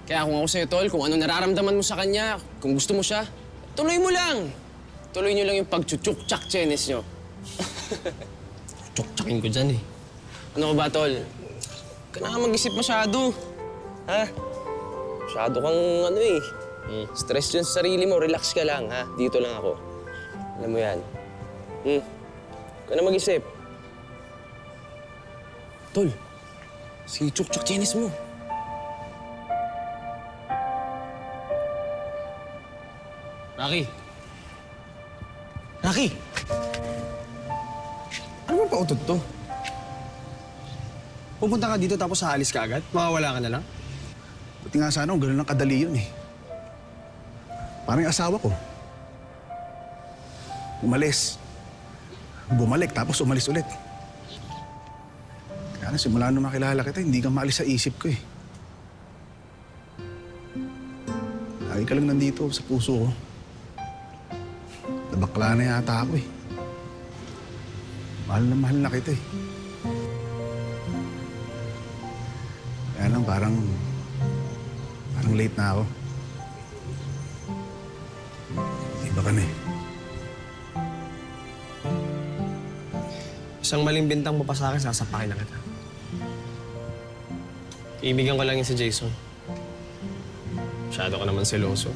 Kaya kung ako sa'yo, Tol, kung ano nararamdaman mo sa kanya, kung gusto mo siya, tuloy mo lang. Tuloy nyo lang yung pagchuchuk-chak chenes nyo. Chok-chakin ko dyan Ano ka ba, Tol? Ka na mag-isip masyado. Ha? Masyado kang stress yun sa sarili mo. Relax ka lang, ha? Dito lang ako. Alam mo yan. Ka na mag-isip. Tol, si Chuk-Chuk Chenis mo. Rocky! Rocky! Ano ba pautot to? Pupunta ka dito tapos haalis ka agad? Mawawala ka na lang? Buti nga sana kung ganun lang kadali yun Parang yung asawa ko. Umalis. Bumalik tapos umalis ulit. Kaya na simula nung makilala kita, hindi ka maalis sa isip ko Lagi ka lang nandito sa puso ko. Nabakla na yata ako mahal na kita Kaya lang parang late na ako. Iba ka na Isang maling bintang mo pa sa akin, sasapakin na kita. Ibigan ko lang yun si Jason. Masyado ka naman seloso.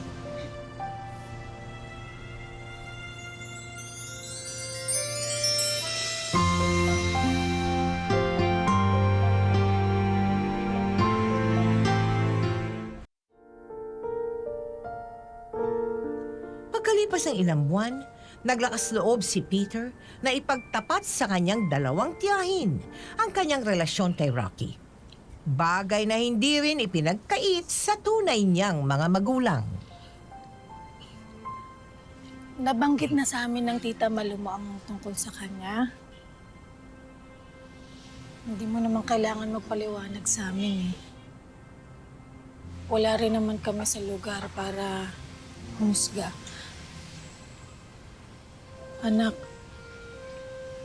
Pagkalipas ng ilang buwan, naglakas loob si Peter na ipagtapat sa kanyang dalawang tiyahin ang kanyang relasyon kay Rocky. Bagay na hindi rin ipinagkait sa tunay niyang mga magulang. Nabanggit na sa amin ng Tita Malu mo ang tungkol sa kanya. Hindi mo naman kailangan magpaliwanag sa amin Wala rin naman kami sa lugar para humusga. Anak,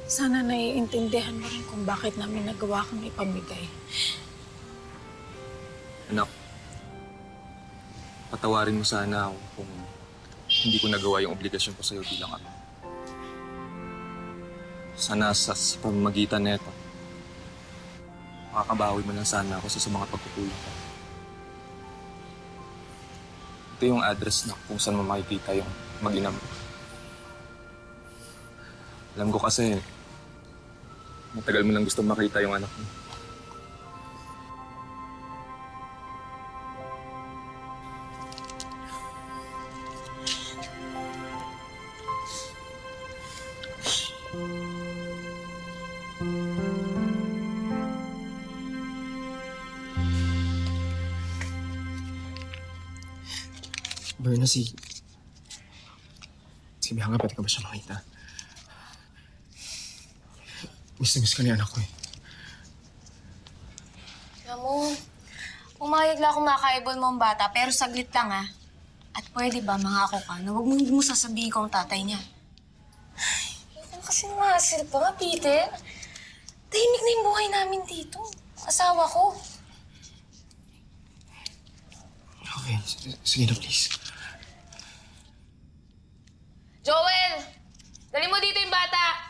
sana naiintindihan mo rin kung bakit namin nagawa kang ipamigay. Anak, patawarin mo sana ako kung hindi ko nagawa yung obligasyon ko sa'yo bilang ama. Sana sa pamamagitan na ito, makakabawi mo lang sana ako sa mga pagkukulang ko. Ito yung address na kung saan mo makikita yung mag-ina mo. Alam ko kasi, matagal mo lang gusto makita yung anak mo. Berna, si Bianca, pwede ka ba siya makita? Miss na miss ka ni anak ko Alam mo, pumayag lang akong makaibon mo ang bata, pero saglit lang At pwede ba mangako ka na huwag mo sasabihin ko ang tatay niya? Ay, kasi mahasil pa nga, Peter. Tahimik na yung buhay namin dito. Asawa ko. Okay, sige na please. Joel! Dali mo dito yung bata!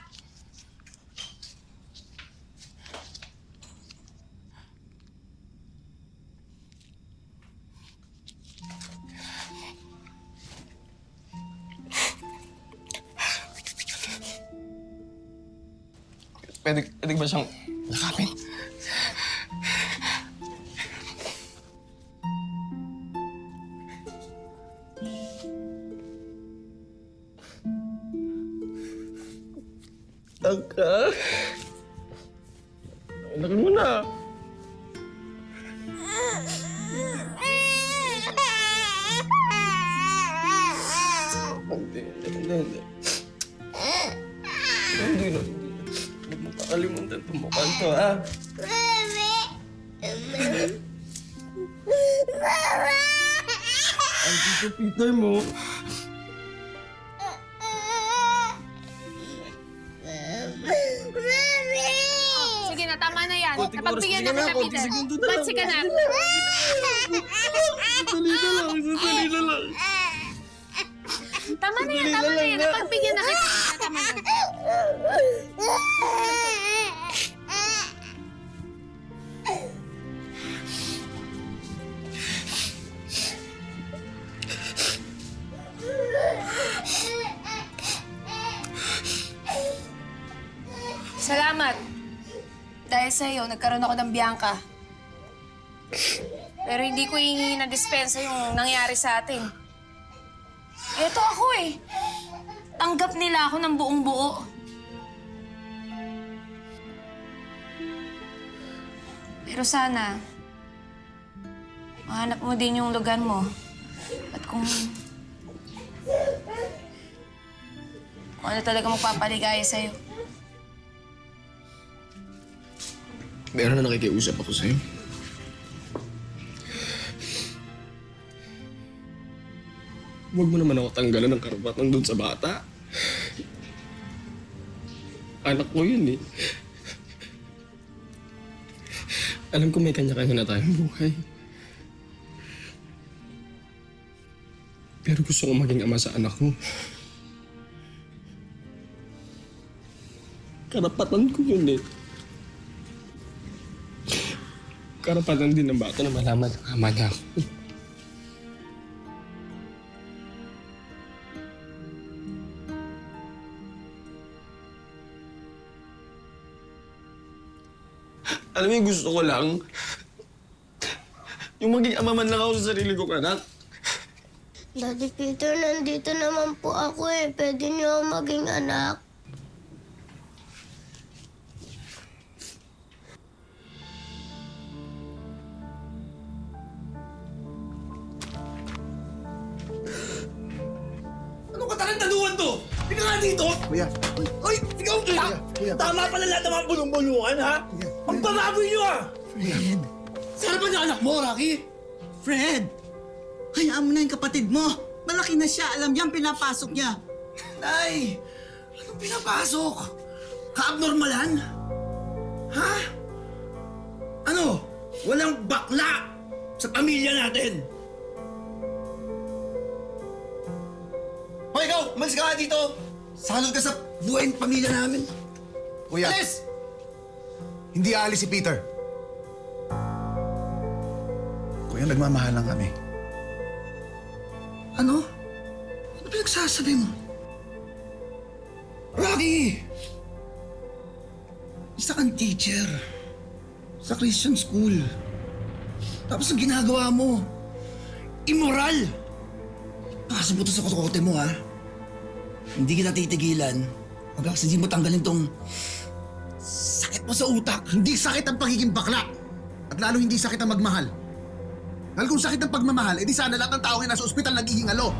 Pwede ba siyang yakapin? Tangka. Laki mo na. Hindi. Hindi na. Huwag mo kakalimutan tumukan to, ha? Ang tito Peter mo. Sige na, tama na yan. Konting oras, Napagbigyan sige na na, kita, konting Peter. segundo na lang. Batsi ka na. Sandali na lang. Tama na yan, tama na yan. Napagbigyan na kita. Tama na. Salamat. Dahil sa'yo, nagkaroon ako ng Bianca. Pero hindi ko hihingi ng dispensa yung nangyari sa atin. Eto ako eh. Tanggap nila ako ng buong buo. Pero sana, mahanap mo din yung lugar mo. At kung ano talaga magpapaligaya sa'yo. Meron na nakikiusap ako sa'yo. Huwag mo naman ako tanggalan ng karapatan doon sa bata. Anak ko yun eh. Alam ko may kanya-kanya na tayong buhay. Pero gusto ko maging ama sa anak ko. Karapatan ko yun eh. Karapatan din ng bata na malaman ang ama niya ako. Alam mo yung gusto ko lang, yung maging ama man lang ako sa sarili kong anak. Daddy Peter, nandito naman po ako eh. Pwede niyo ako maging anak. Anong katarantaduhan to? Tika nga dito! Kuya, Ay, ikaw! Kuya. Tama pala lahat ng mga bulong-bulungan, ha? Ang bababoy niyo, ha? Fred. Sana ba niya anak mo, Rocky? Fred! Hayaan mo na yung kapatid mo. Malaki na siya. Alam niya ang pinapasok niya. Nay! Anong pinapasok? Ka-abnormalan? Ha? Ano? Walang bakla sa pamilya natin. Hoy, ikaw! Umalis ka nga dito! Salod ka sa buhay ng pamilya namin. Kuya, Alis! Hindi aalis si Peter. Kuya, nagmamahal lang kami. Ano? Ano pinagsasabi mo? Rocky! Isa kang teacher sa Christian school. Tapos ang ginagawa mo, immoral! Pasok mo to sa kote mo, ha? Hindi kita titigilan hanggang hindi mo tanggalin tong sakit mo sa utak. Hindi sakit ang pagiging bakla. At lalo hindi sakit ang magmahal. Dahil kung sakit ang pagmamahal, edi sana lahat ng tao na nasa ospital naghihingalo.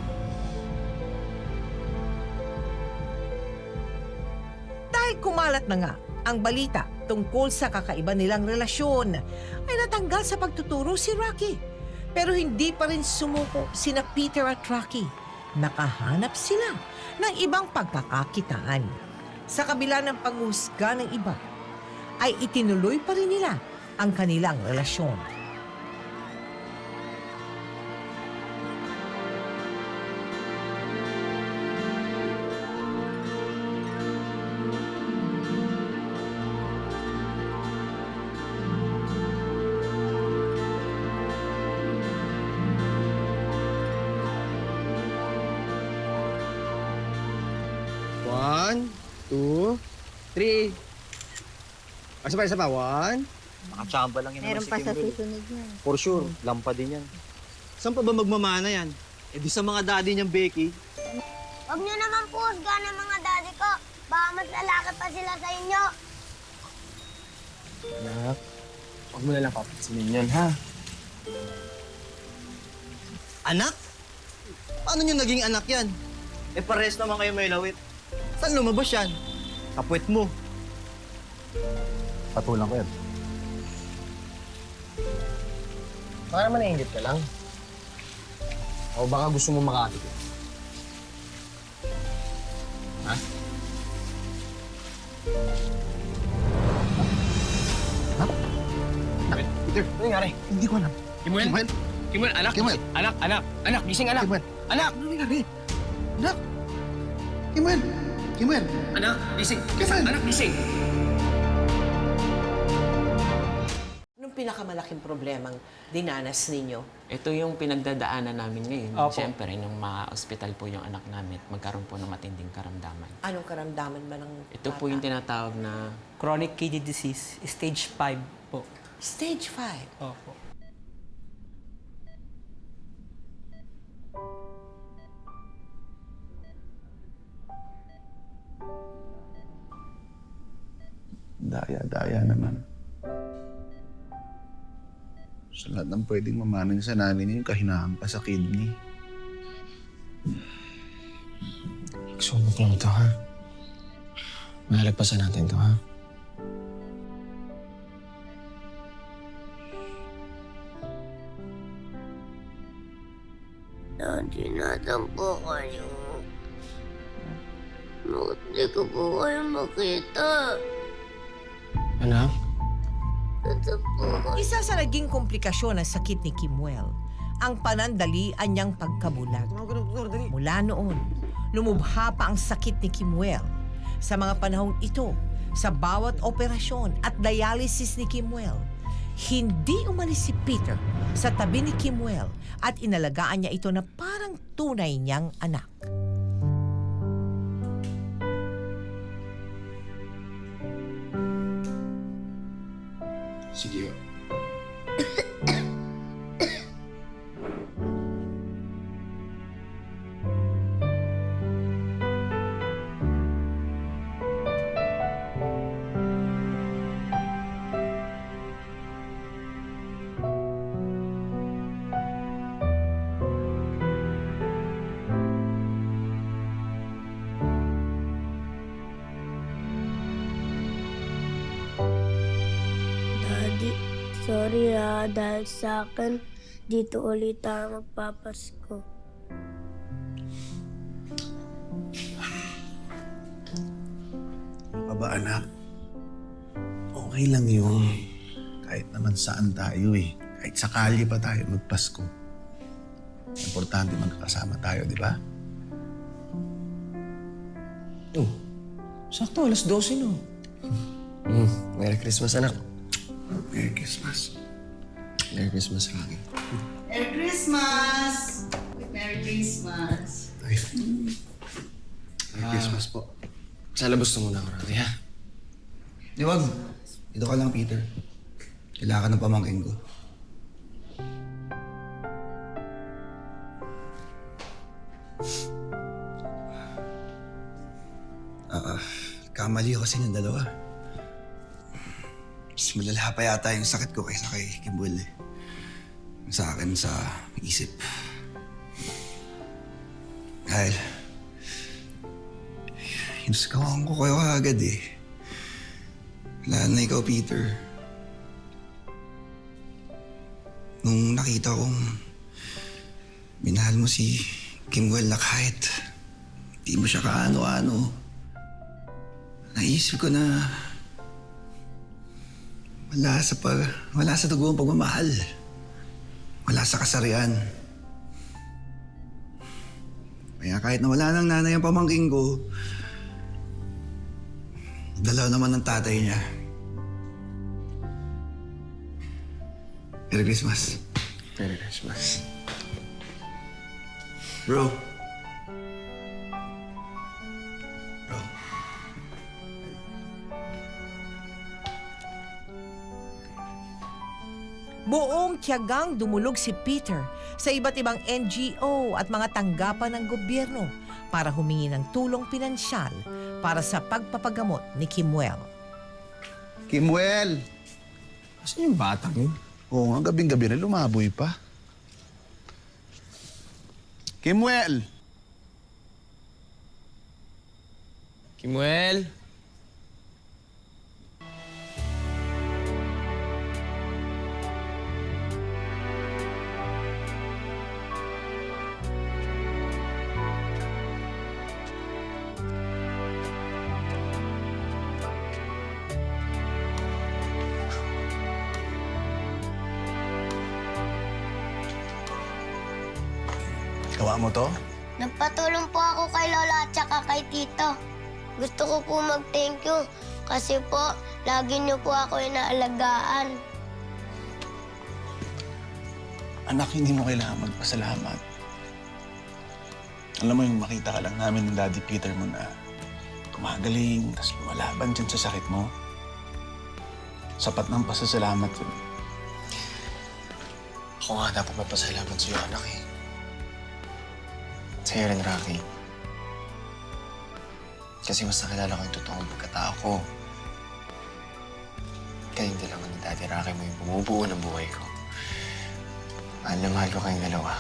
Dahil kumalat na nga ang balita tungkol sa kakaiba nilang relasyon, ay natanggal sa pagtuturo si Rocky. Pero hindi pa rin sumuko sina Peter at Rocky. Nakahanap sila ng ibang pagkakakitaan. Sa kabila ng panghusga ng iba, ay itinuloy pa rin nila ang kanilang relasyon. One, two, three. Isa pa. 1. Nakachamba lang Meron pa sa susunod yan. For sure, lampa din yan. Saan pa ba magmamana yan? Eh di sa mga daddy niyang Becky. Huwag niyo naman po husgahan ng mga daddy ko. Baka mas lalaki pa sila sa inyo. Anak, huwag mo na lang papansinin yun, ha? Anak? Paano niyo naging anak yan? Eh pares naman kayo may lawit. Saan lumabas yan? Kapwet mo. Patulang ko yan. Baka naman nainggit ka lang. O baka gusto mo makakit. Ha? Ha? Peter, ano nangyari? Hindi ko alam. Kimuel? Kimuel, anak! Kimuel! Anak! Gising, anak! Kimuel! Anak! Ano nangyari? Anak! Kimuel! Kimuel! Anak! Gising! Kimuel! Anak, gising! Anong pinakamalaking problemang dinanas ninyo? Ito yung pinagdadaanan namin ngayon. Opo. Siyempre, nung ma-hospital po yung anak namin, magkaroon po ng matinding karamdaman. Anong karamdaman ba ng Ito po yung tinatawag na Chronic kidney disease, stage 5 po. Stage 5. Opo. Daya-daya naman. Sa lahat ng pwedeng mamanin sa nanay niya, yung kahinaan pa sa kidney. Subok lang ito, ha? Mahalagpasan natin ito, ha? Daddy, nasan po kayo? Bakit di ko po kayo makita? Anak? Nasan po kayo? Isa sa naging komplikasyon ng sakit ni Kimuel, ang panandalian niyang pagkabulag. Mula noon, lumubha pa ang sakit ni Kimuel. Sa mga panahong ito, sa bawat operasyon at dialysis ni Kimuel, hindi umalis si Peter sa tabi ni Kimuel at inalagaan niya ito na parang tunay niyang anak. Sige. Daddy, sorry dahil sa akin, dito ulit tayo magpapasko. Ano ka ba, anak? Okay lang yun. Kahit naman saan tayo eh. Kahit sa kalye pa tayo magpasko. Importante magkakasama tayo, di ba? Oh, sakto, alas 12 no. Merry Christmas, anak. Merry Christmas. Merry Christmas, Rocky. Merry Christmas! Merry Christmas! Merry Christmas po. Sa labas na muna ako, Rocky, ha? Di wag. Dito ka lang, Peter. Kailangan ng pamangkin ko. Kamali ko kasi ng dalawa. Mas malala pa yata yung sakit ko kaysa kay Kimbul eh. Sa akin, sa isip. Dahil, hinusgawan ko kayo agad eh. Lalo na ikaw, Peter. Nung nakita kong minahal mo si Kimwell na kahit di mo siya kaano-ano, naisip ko na wala sa dugo ang pagmamahal. Wala sa kasarian. Kaya kahit na wala ng nanay ang pamangking ko, dalaw naman ng tatay niya. Merry Christmas. Merry Christmas. Bro. Buong tiyagang dumulog si Peter sa iba't ibang NGO at mga tanggapan ng gobyerno para humingi ng tulong pinansyal para sa pagpapagamot ni Kimuel. Kimuel! Asan yung batang yun? Oo nga, gabing-gabi na lumaboy pa. Kimuel! Kimuel? Gawa mo to? Nagpatulong po ako kay Lola at saka kay Tito. Gusto ko po mag-thank you kasi po, lagi niyo po ako inaalagaan. Anak, hindi mo kailangan magpasalamat. Alam mo yung makita ka lang namin ng Daddy Peter mo na gumagaling, tapos lumalaban dyan sa sakit mo. Sapat ng pasasalamat yun. Ako nga dapat magpasalamat sa'yo, anak eh. Sa'yo rin, Rocky. Kasi mas nakilala ko yung totoong pagkatao ko. Kaya hindi lang ni Daddy Rocky mo yung bumubuo ng buhay ko. Mahal na mahal ko kayong dalawa.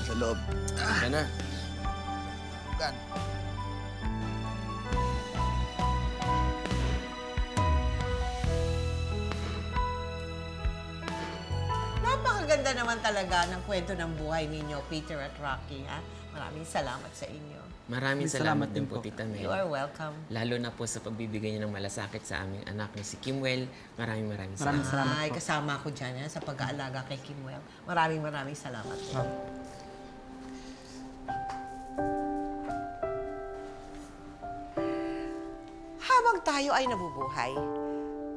Sa loob. Ka na. Gan. Napakaganda naman talaga ng kwento ng buhay ninyo, Peter at Rocky, ha? Maraming salamat sa inyo. Maraming salamat din po, Tita Mel. You are welcome. Lalo na po sa pagbibigay niyo ng malasakit sa aming anak na si Kimuel. Maraming salamat. Ay, kasama ko dyan sa pag-aalaga kay Kimuel. Maraming salamat. Habang tayo ay nabubuhay,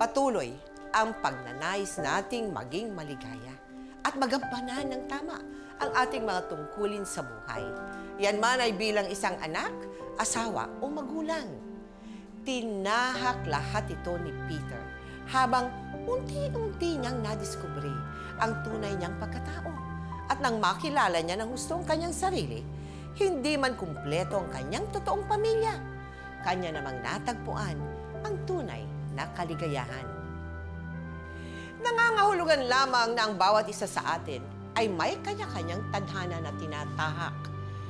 patuloy ang pagnanais nating maging maligaya at magampanan ng tama ang ating mga tungkulin sa buhay. Yan man ay bilang isang anak, asawa o magulang. Tinahak lahat ito ni Peter habang unti-unti niyang nadiskubre ang tunay niyang pagkatao. At nang makilala niya ng husto ang kanyang sarili, hindi man kumpleto ang kanyang totoong pamilya. Kanya namang natagpuan ang tunay na kaligayahan. Nangangahulugan lamang na ang bawat isa sa atin ay may kanya-kanyang tadhana na tinatahak,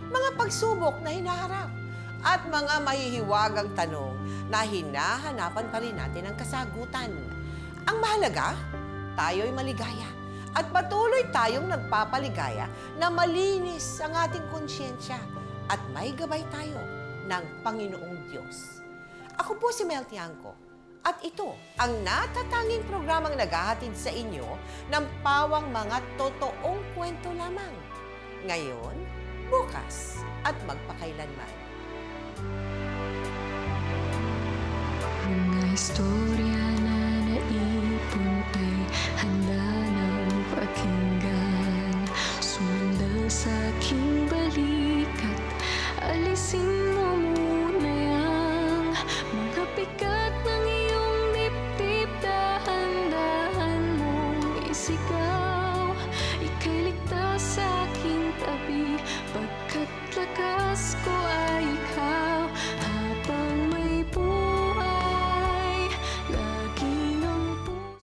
mga pagsubok na hinaharap, at mga mahihiwagang tanong na hinahanapan pa rin natin ang kasagutan. Ang mahalaga, tayo'y maligaya at patuloy tayong nagpapaligaya na malinis ang ating konsyensya at may gabay tayo ng Panginoong Diyos. Ako po si Mel Tiangco. At ito ang natatanging programang naghahatid sa inyo ng pawang mga totoong kwento lamang. Ngayon, bukas, at magpakailanman. Mga istorya na naipon ay handa ng pakinggan. Sumandal sa aking balikat, alisin mo muna yang mga bigat ng iyong dibdib. Dahan-dahan mong isigaw, ika'y ligtas sa aking tabi, pagkat lakas ko